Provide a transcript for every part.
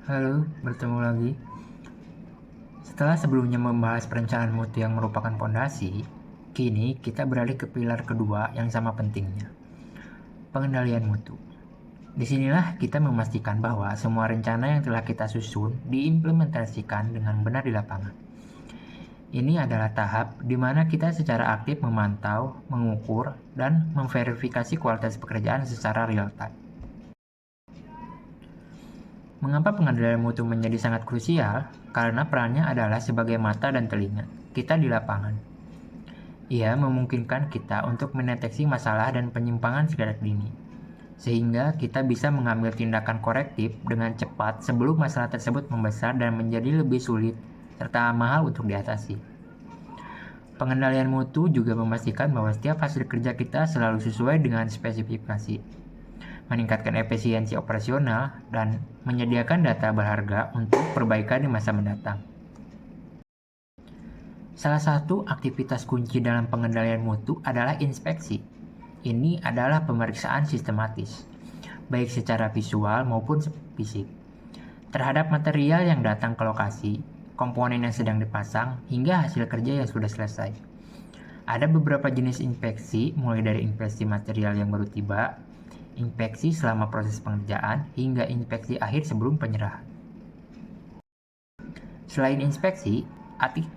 Halo, bertemu lagi. Setelah sebelumnya membahas perencanaan mutu yang merupakan pondasi, kini kita beralih ke pilar kedua yang sama pentingnya, pengendalian mutu. Disinilah kita memastikan bahwa semua rencana yang telah kita susun diimplementasikan dengan benar di lapangan. Ini adalah tahap di mana kita secara aktif memantau, mengukur, dan memverifikasi kualitas pekerjaan secara real time. Mengapa pengendalian mutu menjadi sangat krusial? Karena perannya adalah sebagai mata dan telinga kita di lapangan. Ia memungkinkan kita untuk mendeteksi masalah dan penyimpangan secara dini, sehingga kita bisa mengambil tindakan korektif dengan cepat sebelum masalah tersebut membesar dan menjadi lebih sulit serta mahal untuk diatasi. Pengendalian mutu juga memastikan bahwa setiap hasil kerja kita selalu sesuai dengan spesifikasi, meningkatkan efisiensi operasional, dan menyediakan data berharga untuk perbaikan di masa mendatang. Salah satu aktivitas kunci dalam pengendalian mutu adalah inspeksi. Ini adalah pemeriksaan sistematis, baik secara visual maupun fisik, terhadap material yang datang ke lokasi, komponen yang sedang dipasang, hingga hasil kerja yang sudah selesai. Ada beberapa jenis inspeksi, mulai dari inspeksi material yang baru tiba, inspeksi selama proses pengerjaan, hingga inspeksi akhir sebelum penyerahan. Selain inspeksi,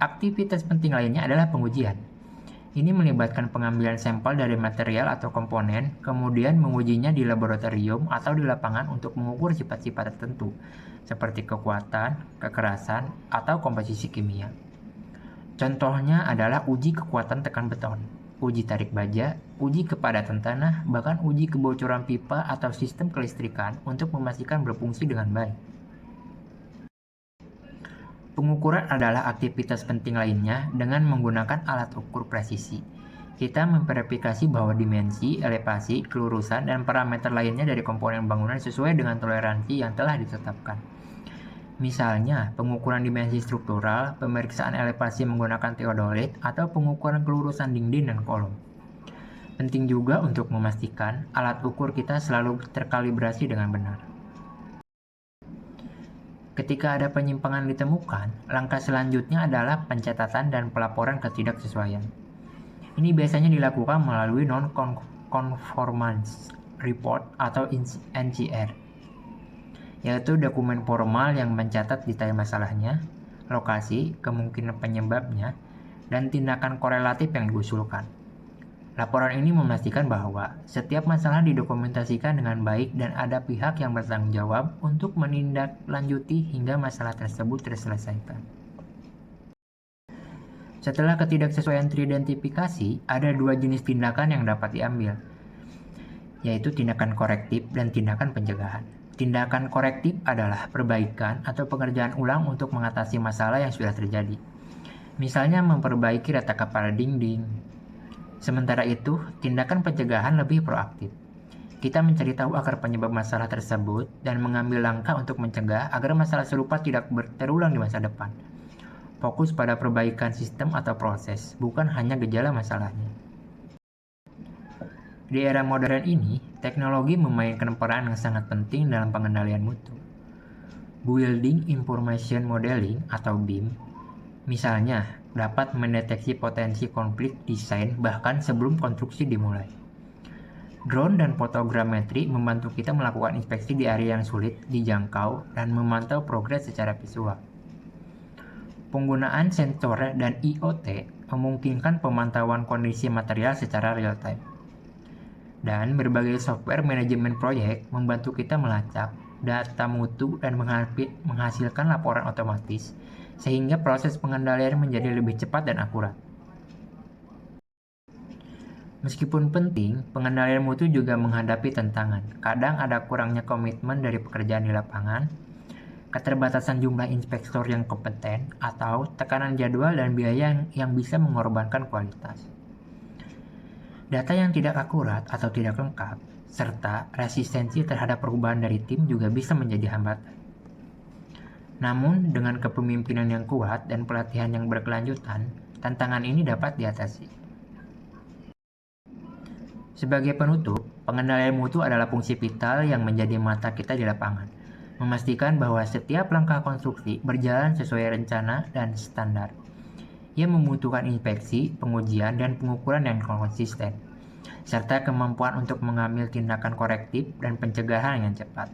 aktivitas penting lainnya adalah pengujian. Ini melibatkan pengambilan sampel dari material atau komponen, kemudian mengujinya di laboratorium atau di lapangan untuk mengukur sifat-sifat tertentu, seperti kekuatan, kekerasan, atau komposisi kimia. Contohnya adalah uji kekuatan tekan beton, uji tarik baja, uji kepadatan tanah, bahkan uji kebocoran pipa atau sistem kelistrikan untuk memastikan berfungsi dengan baik. Pengukuran adalah aktivitas penting lainnya dengan menggunakan alat ukur presisi. Kita memverifikasi bahwa dimensi, elevasi, kelurusan, dan parameter lainnya dari komponen bangunan sesuai dengan toleransi yang telah ditetapkan. Misalnya, pengukuran dimensi struktural, pemeriksaan elevasi menggunakan teodolit, atau pengukuran kelurusan dinding dan kolom. Penting juga untuk memastikan alat ukur kita selalu terkalibrasi dengan benar. Ketika ada penyimpangan ditemukan, langkah selanjutnya adalah pencatatan dan pelaporan ketidaksesuaian. Ini biasanya dilakukan melalui non-conformance report atau NCR, yaitu dokumen formal yang mencatat detail masalahnya, lokasi, kemungkinan penyebabnya, dan tindakan korelatif yang diusulkan. Laporan ini memastikan bahwa setiap masalah didokumentasikan dengan baik dan ada pihak yang bertanggung jawab untuk menindaklanjuti hingga masalah tersebut terselesaikan. Setelah ketidaksesuaian teridentifikasi, ada dua jenis tindakan yang dapat diambil, yaitu tindakan korektif dan tindakan pencegahan. Tindakan korektif adalah perbaikan atau pengerjaan ulang untuk mengatasi masalah yang sudah terjadi. Misalnya memperbaiki rata kepala dinding. Sementara itu, tindakan pencegahan lebih proaktif. Kita mencari tahu akar penyebab masalah tersebut dan mengambil langkah untuk mencegah agar masalah serupa tidak terulang di masa depan. Fokus pada perbaikan sistem atau proses, bukan hanya gejala masalahnya. Di era modern ini, teknologi memainkan peran yang sangat penting dalam pengendalian mutu. Building Information Modeling atau BIM, misalnya, dapat mendeteksi potensi konflik desain bahkan sebelum konstruksi dimulai. Drone dan fotogrametri membantu kita melakukan inspeksi di area yang sulit dijangkau dan memantau progres secara visual. Penggunaan sensor dan IoT memungkinkan pemantauan kondisi material secara real time. Dan berbagai software manajemen proyek membantu kita melacak data mutu dan menghasilkan laporan otomatis sehingga proses pengendalian menjadi lebih cepat dan akurat. Meskipun penting, pengendalian mutu juga menghadapi tantangan. Kadang ada kurangnya komitmen dari pekerjaan di lapangan, keterbatasan jumlah inspektor yang kompeten, atau tekanan jadwal dan biaya yang bisa mengorbankan kualitas. Data yang tidak akurat atau tidak lengkap, serta resistensi terhadap perubahan dari tim juga bisa menjadi hambatan. Namun, dengan kepemimpinan yang kuat dan pelatihan yang berkelanjutan, tantangan ini dapat diatasi. Sebagai penutup, pengendalian mutu adalah fungsi vital yang menjadi mata kita di lapangan. memastikan bahwa setiap langkah konstruksi berjalan sesuai rencana dan standar. Ia membutuhkan inspeksi, pengujian, dan pengukuran yang konsisten, serta kemampuan untuk mengambil tindakan korektif dan pencegahan yang cepat.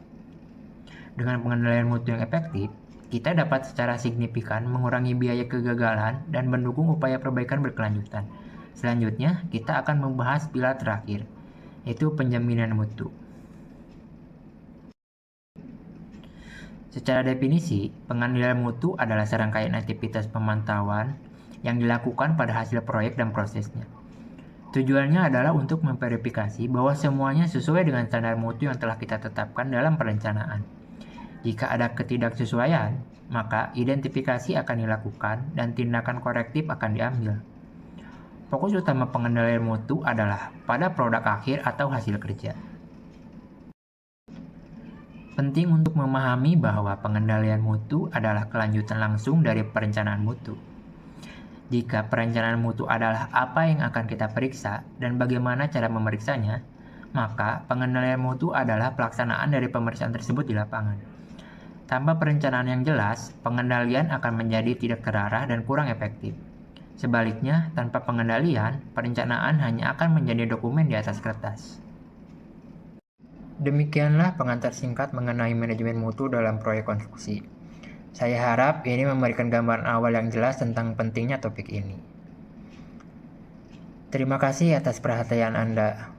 Dengan pengendalian mutu yang efektif, kita dapat secara signifikan mengurangi biaya kegagalan dan mendukung upaya perbaikan berkelanjutan. Selanjutnya, kita akan membahas pilar terakhir, yaitu penjaminan mutu. Secara definisi, pengendalian mutu adalah serangkaian aktivitas pemantauan yang dilakukan pada hasil proyek dan prosesnya. Tujuannya adalah untuk memverifikasi bahwa semuanya sesuai dengan standar mutu yang telah kita tetapkan dalam perencanaan. Jika ada ketidaksesuaian, maka identifikasi akan dilakukan dan tindakan korektif akan diambil. Fokus utama pengendalian mutu adalah pada produk akhir atau hasil kerja. Penting untuk memahami bahwa pengendalian mutu adalah kelanjutan langsung dari perencanaan mutu. Jika perencanaan mutu adalah apa yang akan kita periksa dan bagaimana cara memeriksanya, maka pengendalian mutu adalah pelaksanaan dari pemeriksaan tersebut di lapangan. Tanpa perencanaan yang jelas, pengendalian akan menjadi tidak terarah dan kurang efektif. Sebaliknya, tanpa pengendalian, perencanaan hanya akan menjadi dokumen di atas kertas. Demikianlah pengantar singkat mengenai manajemen mutu dalam proyek konstruksi. Saya harap ini memberikan gambaran awal yang jelas tentang pentingnya topik ini. Terima kasih atas perhatian Anda.